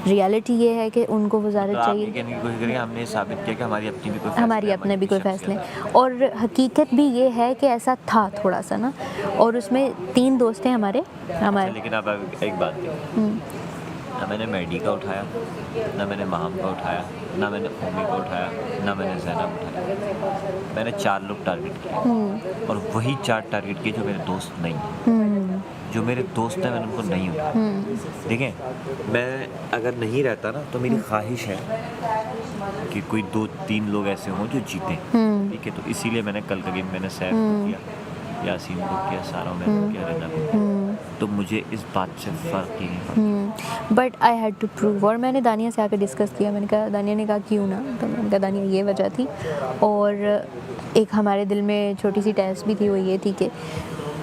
Reality ये है कि उनको वजारत तो चाहिए। आपने कहने की कोशिश करी, हमने साबित किया कि हमारी अपनी भी कोई हमारी अपने भी कोई फ़ैसले, और हकीकत भी ये है कि ऐसा था थोड़ा सा ना। और उसमें 3 दोस्त हैं हमारे। लेकिन आप एक बात देखो, ना मैंने मैडी का उठाया, ना मैंने माहम का उठाया, ना मैंने उम्मी का उठाया, ना मैंने ज़ैनब उठाया। मैंने 4 लोग टारगेट किए और वही 4 टारगेट किए जो मेरे दोस्त नहीं हैं। जो मेरे दोस्त हैं मैंने उनको नहीं उठाया। देखें, मैं अगर नहीं रहता ना तो मेरी ख्वाहिश है कि कोई 2-3 लोग ऐसे हों जो जीतें, ठीक है। तो इसीलिए मैंने कल का गेम मैंने सैफ को किया, यासीन को किया, सारा मैंने किया, रिदा को किया। तो मुझे इस बात से फ़र्क ही नहीं पड़ता। But I had to prove. और मैंने दानिया से आकर डिस्कस किया, मैंने कहा, दानिया ने कहा क्यों ना, तो मैंने कहा दानिया ये वजह थी। और एक हमारे दिल में छोटी सी टेस्ट भी थी, वो ये थी कि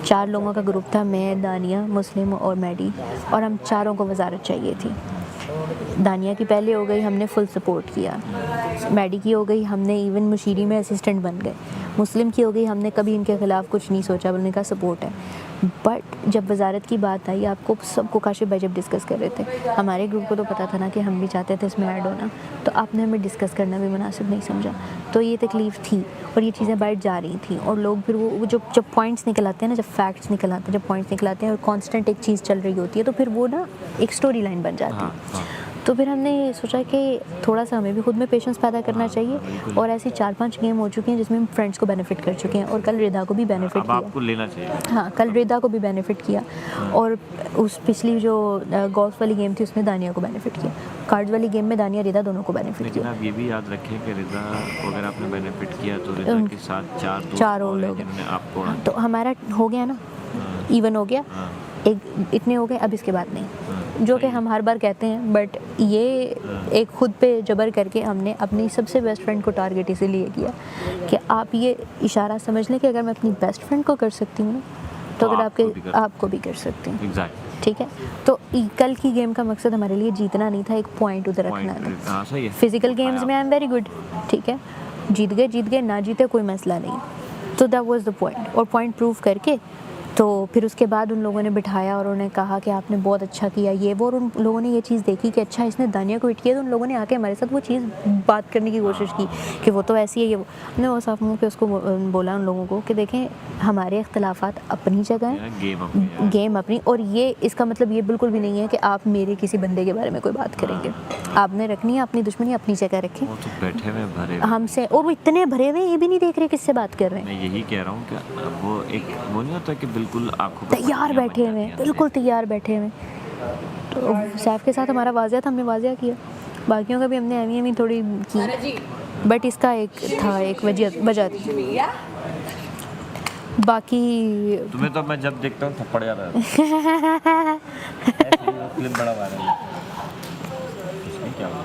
4 लोगों का ग्रुप था, मैं, दानिया, मुस्लिम और मैडी, और हम चारों को वजारत चाहिए थी। दानिया की पहले हो गई, हमने फुल सपोर्ट किया। मैडी की हो गई, हमने इवन मुशीरी में असिस्टेंट बन गए। मुस्लिम की हो गई, हमने कभी इनके ख़िलाफ़ कुछ नहीं सोचा, बोलने का सपोर्ट है। बट जब वजारत की बात आई, आपको सबको काशिफ भाई जब डिस्कस कर रहे थे, हमारे ग्रुप को तो पता था ना कि हम भी चाहते थे इसमें ऐड होना, तो आपने हमें डिस्कस करना भी मुनासिब नहीं समझा। तो ये तकलीफ़ थी और ये चीज़ें बैठ जा रही थी। और लोग फिर वो जब पॉइंट्स निकल आते हैं ना, जब फैक्ट्स निकल आते हैं, जब पॉइंट्स निकल आते हैं और कॉन्स्टेंट एक चीज़ चल रही होती है, तो फिर वो ना एक स्टोरी लाइन बन जाती है। तो फिर हमने सोचा कि थोड़ा सा हमें भी खुद में पेशेंस पैदा करना चाहिए। और ऐसी 4-5 गेम हो चुकी हैं जिसमें हम फ्रेंड्स को बेनिफिट कर चुके हैं, और कल रिदा को भी बेनिफिट किया। आपको लेना चाहिए। हाँ, कल रिदा को भी बेनिफिट किया। और उस पिछली जो गोल्फ वाली गेम थी उसमें दानिया को बेनिफिट किया। कार्ड्स वाली गेम में दानिया रिदा दोनों को बेनिफिट किया। लेकिन आप ये भी याद रखें कि रिदा को अगर आपने बेनिफिट किया तो रिदा के साथ 4 दोस्त और लोग जिन्होंने आपको, तो हमारा हो गया ना, इवन हो गया। एक इतने हो गए, अब इसके बाद नहीं, जो कि हम हर बार कहते हैं। बट ये एक खुद पे जबर करके हमने अपनी सबसे बेस्ट फ्रेंड को टारगेट इसीलिए किया कि आप ये इशारा समझ लें कि अगर मैं अपनी बेस्ट फ्रेंड को कर सकती हूँ तो अगर आपको भी कर सकती हूँ। Exactly. ठीक है। तो कल की गेम का मकसद हमारे लिए जीतना नहीं था, एक पॉइंट उधर रखना था। फिजिकल गेम्स में आई एम वेरी गुड, ठीक है, जीत गए ना जीते कोई मसला नहीं। तो दैट वाज द पॉइंट। और पॉइंट प्रूव करके तो फिर उसके बाद उन लोगों ने बिठाया और उन्होंने कहा कि आपने बहुत अच्छा किया ये वो। और उन लोगों ने ये चीज़ देखी कि अच्छा इसने दानिया को हिट किया, तो उन लोगों ने आके हमारे साथ वो चीज़ बात करने की कोशिश की कि वो तो ऐसी है ये वो। हमने वो साफ मुँह पे उसको बोला उन लोगों को कि देखें हमारे इख्तलाफात अपनी जगह हैं, गेम अपनी। और ये इसका मतलब ये बिल्कुल भी नहीं है कि आप मेरे किसी बंदे के बारे में कोई बात करेंगे। आपने रखनी है अपनी दुश्मनी अपनी जगह रखें। वो तो बैठे हुए भरे हमसे, और वो इतने भरे हुए ये भी नहीं देख रहे किससे बात कर रहे हैं। मैं यही कह रहा हूँ कि वो एक वो नहीं होता कि बिल्कुल आंखों तैयार बैठे हुए, बिल्कुल तैयार बैठे हुए। तो सैफ के साथ हमारा वाज़िया था, हमने वाज़िया किया। बाकियों का भी हमने एमी थोड़ी की, बट इसका एक था, एक वजह थी। बाकी तुम्हें तो मैं जब देखता हूँ थप्पड़ याद आता है। क्लिप बड़ा वायरल है। इसमें क्या हुआ?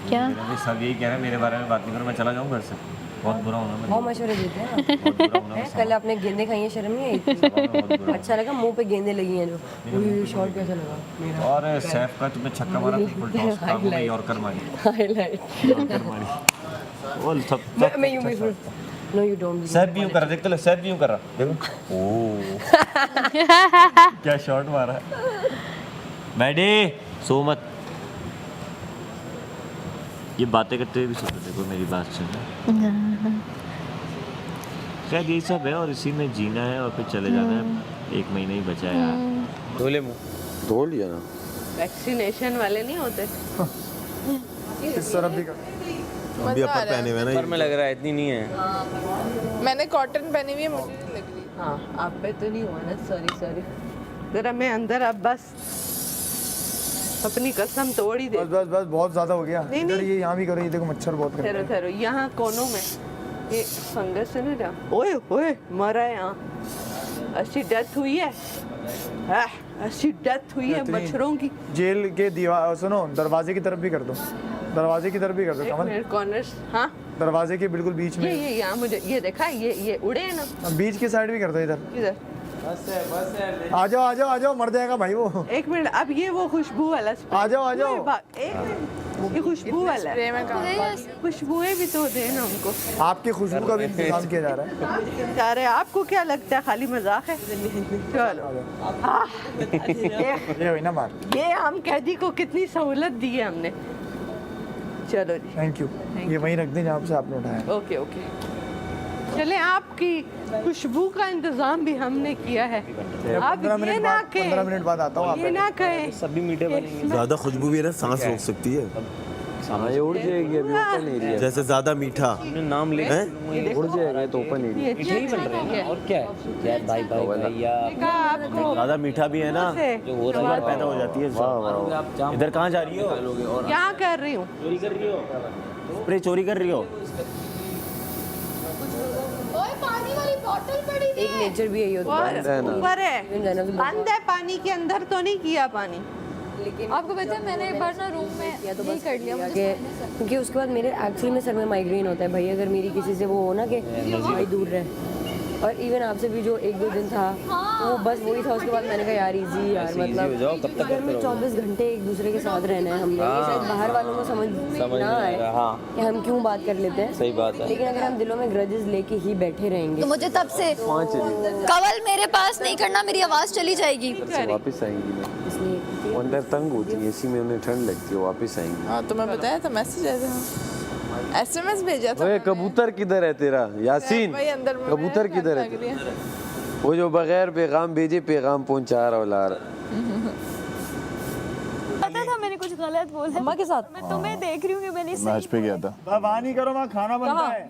क्या सब यही कह रहे हैं मेरे बारे में बात नहीं करो, मैं चला जाऊँ घर से। बहुत बुरा होना। बहुत मशवरे देते हैं। कल आपने गेंदे खाई हैं, शर्म नहीं आई? अच्छा लगा, मुंह पे गेंदें लगी हैं जो। शॉट कैसा लगा? और सैफ का तुम्हें छक्का मारा, फुल टॉस का वो यॉर्कर मारी। हाईलाइट यॉर्कर मारी। वो सब मैं यूं भी नो यू डोंट। सैफ भी यूं कर रहा, देख तो सैफ भी यूं कर रहा, देखो। ओह क्या शॉट मारा। मैडी सो मत, ये बातें करते हुए भी सोचो, देखो मेरी बात सुनो। शायद यही सब है और इसी में जीना है और फिर चले जाना है। 1 महीना ही बचा है यार। धो ले मुँह। धो लिया ना। वैक्सीनेशन वाले नहीं होते। इस तरफ भी अभी अपर पहने हुए ना, पर में लग रहा है इतनी नहीं है। मैंने कॉटन पहनी हुई है, मुझे नहीं लग रही। हाँ, आप पे तो नहीं हुआ ना, सॉरी। जरा मैं अंदर, अब बस अपनी कसम तोड़ ही दे। बस बहुत ज्यादा हो गया। नहीं, इधर ये यहाँ भी करो, ये देखो मच्छर बहुत कर रहे हैं। ठहरो, यहाँ कोनों में ये फंगस है ना जहाँ। ओए मरा है यहाँ। अच्छी डेथ हुई है, अच्छी डेथ हुई है मच्छरों की। जेल के दीवार सुनो, दरवाजे की तरफ भी कर दो, दरवाजे की तरफ भी कर दो कमल। कॉर्नर्स, हाँ दरवाजे के बिल्कुल बीच में। ये यहाँ मुझे ये देखा, ये उड़े हैं ना। बीच की साइड भी कर दो इधर। इधर बस है आ जाओ मर जाएगा भाई वो। 1 मिनट, अब ये वो खुशबू वाला आ जाओ एक मिनट। ये खुशबू वाला है। स्प्रे में काम खुशबुएं भी तो दे ना उनको। आपकी खुशबू का भी इंतजाम किया जा रहा है। अरे आपको क्या लगता है खाली मजाक है? चलो ये हुई ना बात। ये हम कैदी को कितनी सहूलत दी है हमने। चलो जी, थैंक यू। ये वहीं रख दें जहाँ से आपने उठाया। Okay okay. चले, आपकी खुशबू का इंतजाम भी हमने किया है। आप 15 ये मिनट ना बाद 15 मिनट कहें, बाद आता हूँ आप ये ना कहें सभी मीठे बनेंगे। ज्यादा खुशबू भी है ना सांस रोक सकती है। हाँ ये उड़ जाएगी अभी ओपन एरिया। जैसे ज्यादा मीठा नाम ले उड़ जाएगा तो ओपन एरिया। ये मीठे ही बन रहे हैं। और क्या है यार, भाई भाई भैया आपको ज्यादा मीठा भी है ना जो हो शुगर पैदा हो जाती है। इधर कहाँ जा रही हो? क्या कर रही हूँ? चोरी कर रही हो? स्प्रे चोरी कर रही हो? एक नेचर भी यही होता है। और ऊपर है, जाना तो बंद है पानी के अंदर तो नहीं किया पानी। आपको पता है मैंने एक बार ना रूम में यही कर लिया क्योंकि उसके बाद मेरे एक्चुअली में सर में माइग्रेन होता है भाई, अगर मेरी किसी से वो हो ना कि भाई दूर रहे। और इवन आपसे भी जो 1-2 दिन था वो बस वही था। उसके बाद मैंने कहा यार इजी यार, मतलब घर में 24 घंटे एक दूसरे के साथ रहना है हमने। ये शायद बाहर वालों को समझ ना आए कि हम क्यों बात कर लेते हैं। सही बात है। लेकिन अगर हम दिलों में ग्रजेस लेके ही बैठे रहेंगे तो मुझे तब से कवल मेरे पास नहीं करना, मेरी आवाज चली जाएगी। वापस आएंगी ना, इसलिए अंदर तंग होती है, इसी में उन्हें ठंड लगती है, वापस आएंगी। हाँ तुम्हें बताया था, मैसेज आया था, SMS भेजा था। ओए कबूतर किधर है तेरा यासीन? भाई अंदर में कबूतर किधर है? लग रही है। वो जो बगैर पैगाम भेजे पैगाम पहुंचा रहा ला रहा। पता था मैंने कुछ गलत बोला अम्मा के साथ मैं तुम्हें देख रही हूँ कि मैंने मैच पे गया था। वहाँ नहीं करो, वहाँ खाना बनता है।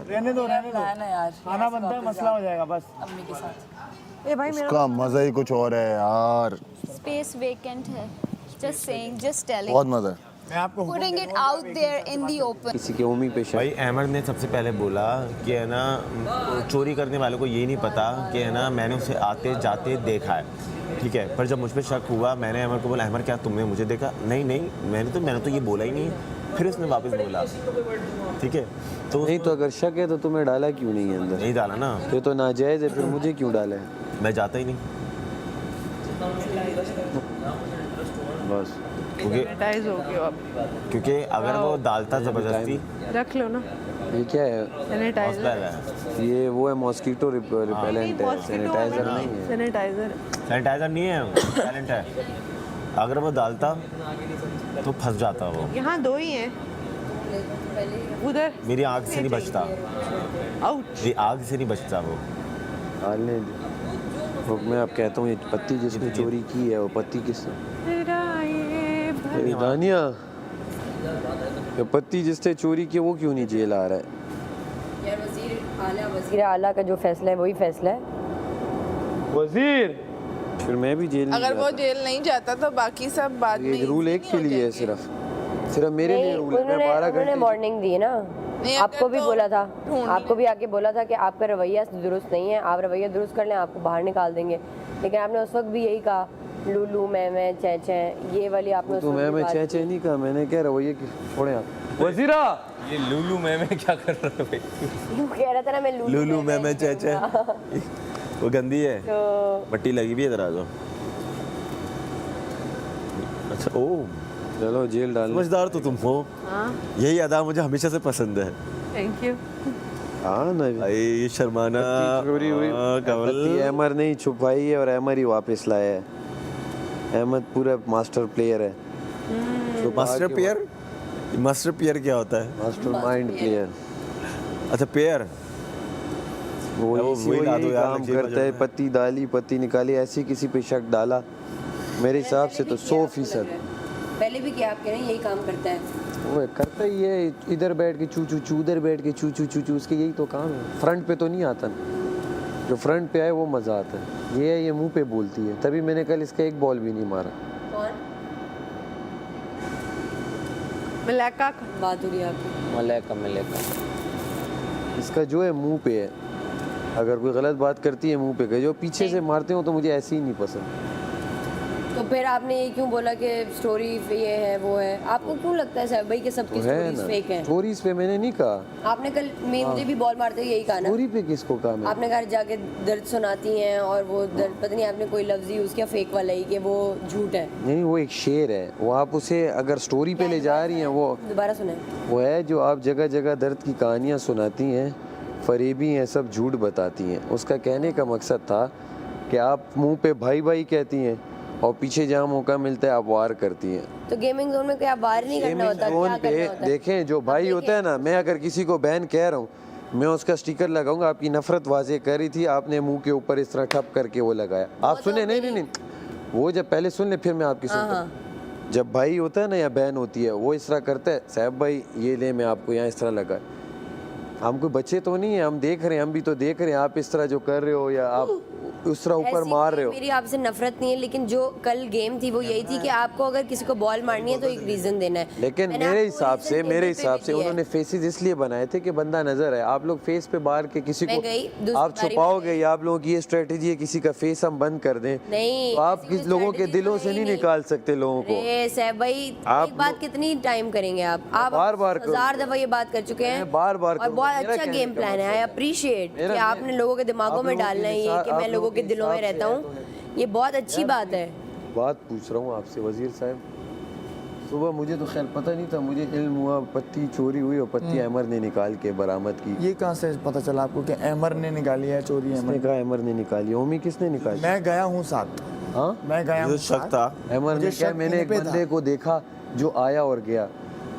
रहने दो खाना बनता है, मसला हो जाएगा बस। उसका मजा ही कुछ और है यार, स्पेस वेकेंट है। जस्ट सेइंग, जस्ट टेलिंग, बहुत मजा है। मैं आपको putting it out there in the open. किसी के उम्मी पे शक। भाई अहमद ने सबसे पहले बोला कि है ना चोरी करने वालों को ये नहीं पता कि है ना मैंने उसे आते जाते देखा है, ठीक है। पर जब मुझ पर शक हुआ मैंने अहमद को बोला अहमद क्या तुमने मुझे देखा? नहीं मैंने तो ये बोला ही नहीं। फिर उसने वापस बोला, ठीक है। तो नहीं तो अगर शक है तो तुम्हें डाला क्यों नहीं है अंदर? नहीं डाला ना, ये तो नाजायज है, फिर मुझे क्यों डाला है? मैं जाता ही नहीं बस सैनिटाइज हो गया अब। क्योंकि अगर वो डालता ज़बरदस्ती। रख लो ना, ये क्या है? सैनिटाइजर। हौसला है। ये वो है मॉस्किटो रिपेलेंट है, सैनिटाइजर नहीं है। सैनिटाइजर सैनिटाइजर नहीं है, टैलेंट है। अगर वो डालता तो फंस जाता वो। यहाँ 2 ही हैं, उधर मेरी आग से नहीं बचता, आउट। मेरी आग से नहीं बचता वो। डालने रुक, मैं अब कहता हूँ ये पत्ती जिसने चोरी की है वो पत्ती किस दानिया, ये पत्ती जिसने चोरी की वो क्यों नहीं जेल आ रहा है? यार वज़ीर आला का जो फैसला है वही फैसला है। वजीर फिर मैं भी जेल नहीं अगर वो जाता। जेल नहीं जाता तो बाकी सब बाद में ये रूल easy एक नहीं के हो लिए है, जाएंगे। सिर्फ मेरे लिए रूल है। मैं 12 उन्होंने घंटे वार्निंग दी है ना, नहीं, आपको अगर भी तो बोला था, ढूंढ आपको भी आके बोला था कि आपका रवैया दुरुस्त नहीं है, आप रवैया दुरुस्त कर लें आपको बाहर निकाल देंगे। लेकिन आपने उस वक्त भी यही कहा लूलू मैं चै ये वाली आपने उस तो वक्त भी मैं बात चै नहीं कहा, मैंने क्या रवैये की छोड़े आप। वजीरा ये लूलू मैं क्या कर रहा हूँ भाई? क्यों कह रहा था ना मैं लूलू मैं चै वो गंदी है, तो मट्टी लगी भी है इधर आ जाओ। अच्छा ओ चलो जेल डाल। समझदार तो तुम हो, यही अदा मुझे हमेशा से पसंद है। Thank you. हाँ ना ये शर्माना चोरी हुई, पत्ती अहमद नहीं छुपाई है और अहमद ही वापस लाया है। अहमद पूरा मास्टर प्लेयर है। तो मास्टर पेयर क्या होता है? Master mind player. अच्छा पेयर, वो वो इसी वही वही ला दो यार, काम लकीर करता है। बजाना है। पत्ती डाली पत्ती निकाली, ऐसे किसी पे शक डाला मेरे हिसाब से तो 100%। पहले भी क्या आप कह रहे हैं यही काम करता है। वो करता ही है, इधर बैठ के चू चू उधर बैठ के चू चू, उसके यही तो काम है। फ्रंट पे तो नहीं आता ना, जो फ्रंट पे आए वो मज़ा आता है। ये मुंह पे बोलती है, तभी मैंने कल इसका एक बॉल भी नहीं मारा। कौन मलाइका बात हो रही है आपकी? मलेका इसका जो है मुंह पे है, अगर कोई गलत बात करती है मुंह पे, जो पीछे से मारते हो तो मुझे ऐसे ही नहीं पसंद। तो फिर आपने ये क्यों बोला कि स्टोरी ये है वो है? आपको क्यों लगता है साहब भाई कि सबकी तो है स्टोरीज ना, फेक हैं? स्टोरीज पे मैंने नहीं कहा। आपने कल मुझे भी बॉल मारते हुए यही कहा ना, स्टोरी पे किसको कहा मैं? आपने घर जाके दर्द सुनाती हैं और वो दर्द पता नहीं आपने कोई लफ्ज यूज़ किया फेक वाला ही कि वो झूठ है। नहीं, वो एक शेर है, वो आप उसे अगर स्टोरी पे ले जा रही हैं, वो दोबारा सुने। वो है जो आप जगह जगह दर्द की कहानियाँ सुनाती हैं, फरेबी हैं, सब झूठ बताती हैं। उसका कहने का मकसद था कि आप मुंह पे भाई भाई कहती हैं और पीछे जहाँ मौका मिलता है आप वार करती हैं। तो गेमिंग जोन में क्या वार नहीं करना होता? जोन क्या पे करना होता है? देखें, जो भाई होता है ना, मैं अगर किसी को बैन कह रहा हूँ, मैं उसका स्टिकर लगाऊंगा। आपकी नफरत वाजे कर रही थी, आपने मुंह के ऊपर इस तरह ठप करके वो लगाया। आप सुने? नहीं नहीं नहीं, वो जब पहले सुन ले फिर मैं आपकी सुनता हूँ। जब भाई होता है ना या बहन होती है, वो इस तरह करता है, साहब भाई ये ले, मैं आपको यहाँ इस तरह लगा। हम कोई बच्चे तो नहीं है, हम देख रहे हैं, हम भी तो देख रहे हैं आप इस तरह जो कर रहे हो या आप उस तरह ऊपर ऐसी मार रहे हो। मेरी आपसे नफरत नहीं है, लेकिन जो कल गेम थी वो यही थी कि आपको अगर किसी को बॉल मारनी है तो एक रीजन देना है। लेकिन मैंने मेरे आपको हिसाब reason से टेबल पे भी दिया है। उन्होंने फेसेस इसलिए बनाए थे कि बंदा नजर आए। आप लोग फेस पे बाहर के किसी मैं को गई, दूसरी आप बारी छुपाओगे, या आप लोगों की ये स्ट्रेटेजी है किसी का फेस हम बंद कर दें, नहीं, तो आप ऐसी किस कोई लोगों के strategy दिलों तो से है नहीं नहीं। निकाल सकते लोगों को। अरे साहब भाई, आप एक बात कितनी टाइम करेंगे आप बार-बार करो। 1000 दफा ये बात कर चुके हैं। मैं बार-बार और करूंगा। बहुत मेरा अच्छा कहने गेम का प्लान है। मकसद आई अप्रिशिएट मेरा- कि आपने लोगों के दिमागों आप में लोगों के डालना है ये हिसाब- कि आप मैं लोगों के के दिलों में हिसाब से रहता है हूँ। ये बहुत अच्छी बात है। बात पूछ रहा हूँ आपसे वजीर साहब, सुबह मुझे तो खैर पता नहीं था, मुझे इल्म हुआ पत्ती चोरी हुई और पत्ती अहमर ने निकाल के बरामद की। ये कहाँ से पता चला आपको कि अहमर ने निकाली है चोरी? किसने कहा अहमर ने निकाली? ओमी किसने निकाली? मैं गया हूँ साथ, हाँ, मैं गया हूँ शक साथ। था। अहमर ने मुझे क्या? शक मैंने एक इन पे था। बंदे को देखा जो आया और गया,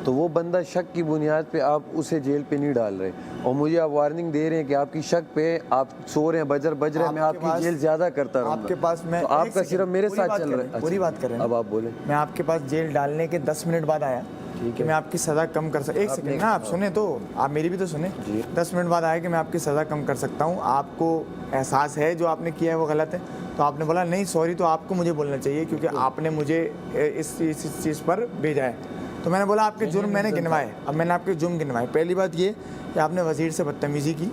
तो वो बंदा शक की बुनियाद पे आप उसे जेल पे नहीं डाल रहे, और मुझे आप वार्निंग दे रहे हैं कि आपकी शक पे आप सो रहे हैं, बजर बज रहे हैं, मैं आपके आपकी पास- जेल ज्यादा करता रहूंगा। आपके पास मैं तो एक आपका सेकंड, सिर्फ मेरे पूरी साथ बात चल कर रहा रहे है। हैं, पूरी बात कर रहे हैं। अब आप बोले। मैं आपके पास जेल डालने के 10 मिनट बाद आया कि मैं आपकी सज़ा कम कर सकता। एक सेकंड ना, आप सुने तो, आप मेरी भी तो सुने। 10 मिनट बाद आया कि मैं आपकी सज़ा कम कर सकता हूँ। आपको एहसास है जो आपने किया है वो गलत है? तो आपने बोला नहीं सॉरी, तो आपको मुझे बोलना चाहिए क्योंकि आपने मुझे इस चीज़ पर भेजा है। तो मैंने बोला आपके जुर्म मैंने गिनवाए। अब मैंने आपके जुर्म गिनवाए। पहली बात ये कि आपने वज़ीर से बदतमीज़ी की।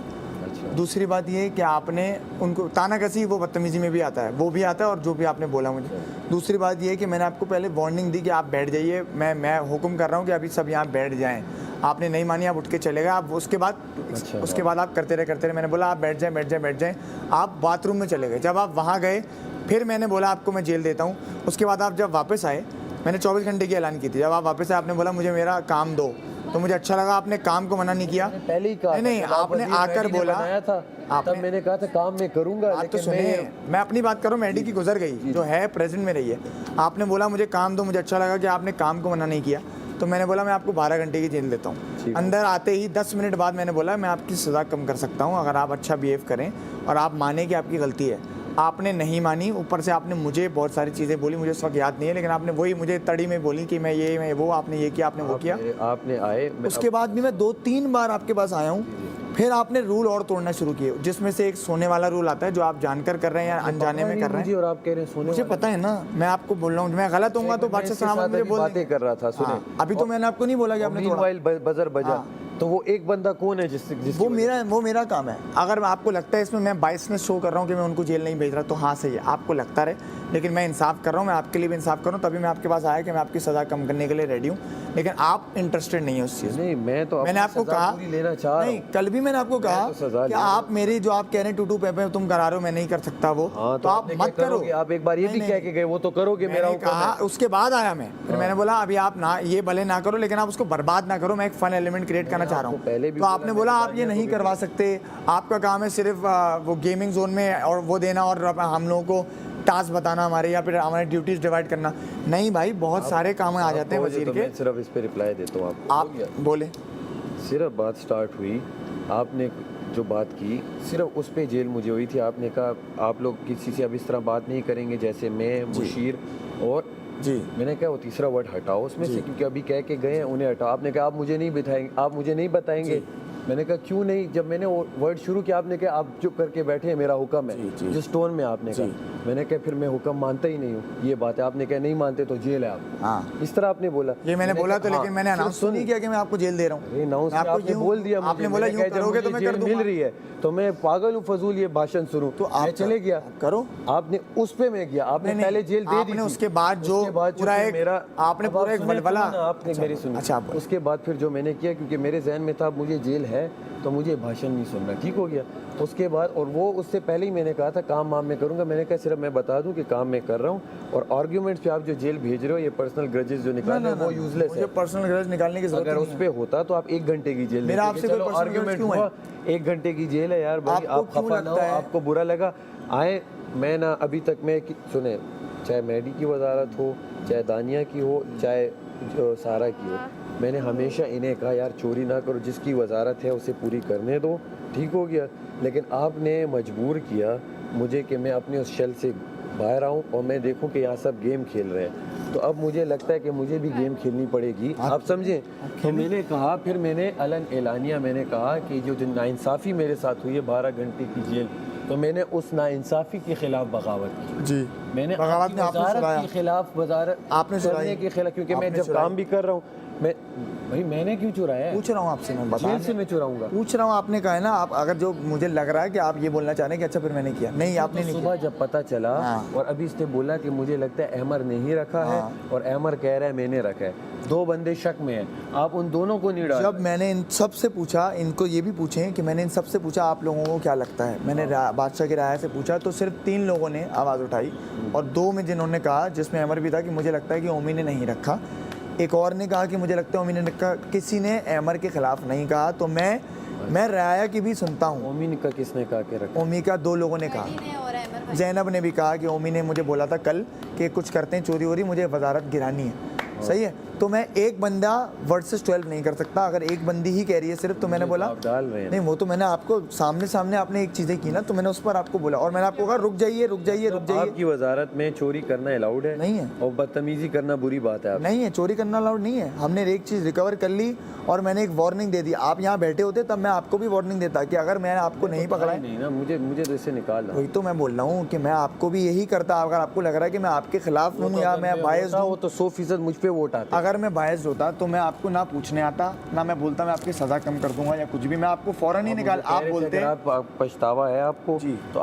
दूसरी बात ये कि आपने उनको तानाकसी, वो बदतमीज़ी में भी आता है, वो भी आता है, और जो भी आपने बोला मुझे। दूसरी बात ये कि मैंने आपको पहले वार्निंग दी कि आप बैठ जाइए, मैं हुक्म कर रहा हूँ कि अभी सब यहाँ बैठ जाएं। आपने नहीं मानी, आप उठ के चले गए। आप उसके बाद आप करते रहे। मैंने बोला आप बैठ जाएं। आप बाथरूम में चले गए। जब आप वहाँ गए फिर मैंने बोला आपको मैं जेल देता हूँ। उसके बाद आप जब वापस आए, मैंने 24 घंटे की ऐलान की थी। जब आप वापस आए आपने बोला मुझे मेरा काम दो, तो मुझे अच्छा लगा। आपने काम को मना नहीं किया। पहले ही कहा नहीं, आपने आकर बोला, था, तब मैंने कहा था काम मैं करूंगा। आप तो सुनिए, मैं अपनी बात करूँ, मैडी की गुजर गई जो है प्रेजेंट में रही है। आपने बोला मुझे काम दो, मुझे अच्छा लगा कि आपने काम को मना नहीं किया, तो मैंने बोला मैं आपको 12 घंटे की जेल देता हूँ। अंदर आते ही 10 मिनट बाद मैंने बोला मैं आपकी सज़ा कम कर सकता हूँ अगर आप अच्छा बिहेव करें और आप माने कि आपकी गलती है। आपने नहीं मानी, ऊपर से आपने मुझे बहुत सारी चीज़ें बोली, मुझे इस वक्त याद नहीं है, लेकिन आपने वही मुझे तड़ी में बोली कि मैं वो, आपने ये किया, आपने वो किया। आपने आए, उसके बाद भी मैं 2-3 बार आपके पास आया हूँ। फिर आपने रूल और तोड़ना शुरू किए, जिसमें से एक सोने वाला रूल आता है जो आप जानकर कर रहे हैं या अनजाने में कर रहे हैं। और आप कह रहे हैं सोने मुझे पता है ना, मैं आपको बोल रहा हूँ, मैं गलत होऊंगा तो बादशाह सलामत मुझे बोल बातें कर रहा था। सुने, हाँ, अभी तो मैंने आपको नहीं बोला कि आपने तोड़ा। मोबाइल बजर बजा, तो वो एक बंदा कौन है वो मेरा काम है। अगर आपको लगता है इसमें मैं बाइसनेस शो कर रहा हूँ कि मैं उनको जेल नहीं भेज रहा, तो हाँ सही है, आपको लगता रहे, लेकिन मैं इंसाफ कर रहा हूँ, मैं आपके लिए भी इंसाफ कर रहा हूँ। तभी मैं आपके पास आया कि मैं आपकी सज़ा कम करने के लिए रेडी हूँ, लेकिन आप इंटरेस्टेड नहीं है उस चीज़ में। नहीं, मैंने आपको कहा लेना चाह नहीं, कल भी मैंने आपको कहा कि आप मेरी जो आप कह रहे हैं टूटू पे तुम करा रहे हो, मैं नहीं कर सकता वो, तो आप मत करो। आप एक बार ये भी कह के गए, वो तो करोगे, मेरा कहा। उसके बाद आया मैं, फिर मैंने बोला अभी आप ना ये भले ना करो, लेकिन आप उसको बर्बाद ना करो, मैं एक फन एलिमेंट क्रिएट करना चाह रहा हूँ। पहले भी तो आपने बोला आप ये नहीं करवा सकते, आपका काम है सिर्फ वो गेमिंग जोन में और वो देना और हम लोगों को टास्क बताना हमारे, या फिर हमारे ड्यूटीज डिवाइड करना। नहीं भाई, बहुत सारे काम आ जाते हैं वजीर के। सिर्फ इस पे रिप्लाई देता हूँ आप बोले। सिर्फ बात स्टार्ट हुई, आपने जो बात की सिर्फ उस पे जेल मुझे हुई थी। आपने कहा आप लोग किसी से अब इस तरह बात नहीं करेंगे जैसे मैं, मुशीर और जी। मैंने कहा वो तीसरा वर्ड हटाओ उसमें से, क्योंकि अभी कह के गए हैं, उन्हें हटाओ। आपने कहा आप मुझे नहीं बताएंगे, मैंने कहा क्यों नहीं, जब मैंने वो वर्ड शुरू किया आपने कहा आप चुप करके बैठे हैं, मेरा हुक्म है, जिस टोन में आपने कहा, मैंने कहा फिर मैं हुक्म मानता ही नहीं हूँ, ये बात है। आपने कहा नहीं मानते तो जेल है आप, हाँ इस तरह आपने बोला। ये मैंने बोला तो, लेकिन मैंने अनाउंस तो नहीं किया कि मैं आपको जेल दे रहा हूँ। अनाउंस आपने बोल दिया, आपने बोला यूं करोगे तो मैं कर दूंगा। मिल रही है तो मैं पागल हूँ, फजूल ये भाषण सुनूं, तो आप चले गया करो। आपने उस पे मैं गया, आपने पहले जेल दे दी थी। उसके बाद जो पूरा एक मेरा आपने पूरा एक बलबला, आपने मेरी सुनी। अच्छा, उसके बाद फिर जो मैंने किया, क्योंकि मेरे जहन में था मुझे जेल है तो मुझे भाषण नहीं सुनना, ठीक हो गया। उसके बाद, और वो उससे पहले ही मैंने कहा था काम वाम में करूंगा, मैंने कहा सिर्फ मैं बता दूं कि काम में कर रहा हूँ, और आर्ग्यूमेंट्स पे आप जो जेल भेज रहे हो, ये पर्सनल ग्रजेस जो निकाल रहे हो वो यूजलेस है। मुझे पर्सनल ग्रज निकालने की जरूरत अगर नहीं उस है। पे होता तो आप 1 घंटे की जेल, मेरा आपसे कोई personal आर्ग्यूमेंट grudge क्यों हुआ, 1 घंटे की जेल है यार भाई, आपको आप क्यों खफा ना हो, लगता है? आपको बुरा लगा आए। मैं ना अभी तक मैं सुने, चाहे मैडी की वजारत हो, चाहे दानिया की हो, चाहे सारा की हो, मैंने हमेशा इन्हें कहा यार चोरी ना करो, जिसकी वजारत है उसे पूरी करने दो, ठीक हो गया। लेकिन आपने मजबूर किया मुझे कि मैं अपने उस शेल से बाहर आऊँ और मैं देखूं कि यहाँ सब गेम खेल रहे हैं, तो अब मुझे लगता है कि मुझे भी गेम खेलनी पड़ेगी, आप समझें। तो मैंने कहा, फिर मैंने अलन एलानिया मैंने कहा कि जो नाइंसाफ़ी मेरे साथ हुई है 12 घंटे की जेल, तो मैंने उस नाइंसाफ़ी के खिलाफ बगावत की जी, मैंने बगावत में आपने वजारत सुनाया। के खिलाफ वजारत आपने करने सुनाई। के खिलाफ, क्योंकि मैं आपने जब सुनाई। काम भी कर रहा हूँ, मैं भाई मैंने क्यों चुराया है? पूछ रहा हूँ आपसे, मैं बता जेल से मैं चुराऊंगा? पूछ रहा हूँ। आपने कहा है ना, आप अगर जो मुझे लग रहा है कि आप ये बोलना चाह रहे हैं कि अच्छा फिर मैंने किया, नहीं आपने नहीं सुबह जब पता चला, हाँ। और अभी इसने बोला कि मुझे लगता है अहमर नहीं रखा है, और अहमर कह रहा है मैंने रखा है, 2 बंदे शक में हैं, आप उन दोनों को नहीं डाल। जब मैंने इन सब से पूछा, इनको ये भी पूछें कि मैंने इन सब से पूछा आप लोगों को क्या लगता है, मैंने बादशाह की राय से पूछा तो सिर्फ 3 लोगों ने आवाज़ उठाई, और 2 में जिन्होंने कहा, जिसमें अमर भी था, कि मुझे लगता है कि ओमी ने नहीं रखा। एक और ने कहा कि मुझे लगता है ओमी ने रखा। किसी ने अमर के खिलाफ नहीं कहा। तो मैं राया की भी सुनता हूँ। ओमी का किसने कहा कि रखा? ओमी का 2 लोगों ने कहा। जैनब ने भी कहा कि ओमी ने मुझे बोला था कल कि कुछ करते हैं चोरी वोरी, मुझे वजारत गिरानी है। सही है, तो मैं एक बंदा वर्सेस 12 नहीं कर सकता। अगर एक बंदी ही कह रही है सिर्फ, तो मैंने बोला आप डाल रहे हैं। नहीं, वो तो मैंने आपको सामने आपने एक चीज़ें की ना, तो मैंने उस पर आपको बोला, और मैंने आपको कहा रुक जाइए रुक जाइए रुक जाइए। आपकी वजारत में चोरी करना अलाउड है? नहीं है। और बदतमीजी करना बुरी बात है? आप नहीं है, चोरी करना अलाउड नहीं है। हमने एक चीज़ रिकवर कर ली, और मैंने एक वार्निंग दे दी। आप यहाँ बैठे होते तब मैं आपको भी वार्निंग देता कि अगर मैंने आपको नहीं पकड़ा है, नहीं ना, मुझे तो इससे निकाल वही तो मैं बोल रहा हूँ कि मैं आपको भी यही करता। अगर आपको लग रहा है कि मैं आपके खिलाफ हूँ या मैं बायस हूँ, वो तो 100% मुझ पे वोट आता। अगर मैं बायस होता तो मैं आपको ना पूछने आता, ना मैं बोलता मैं आपकी सज़ा कम कर दूंगा या कुछ भी, मैं आपको फ़ौरन ही निकाल। आप बोलते हैं पछतावा है आपको जी। तो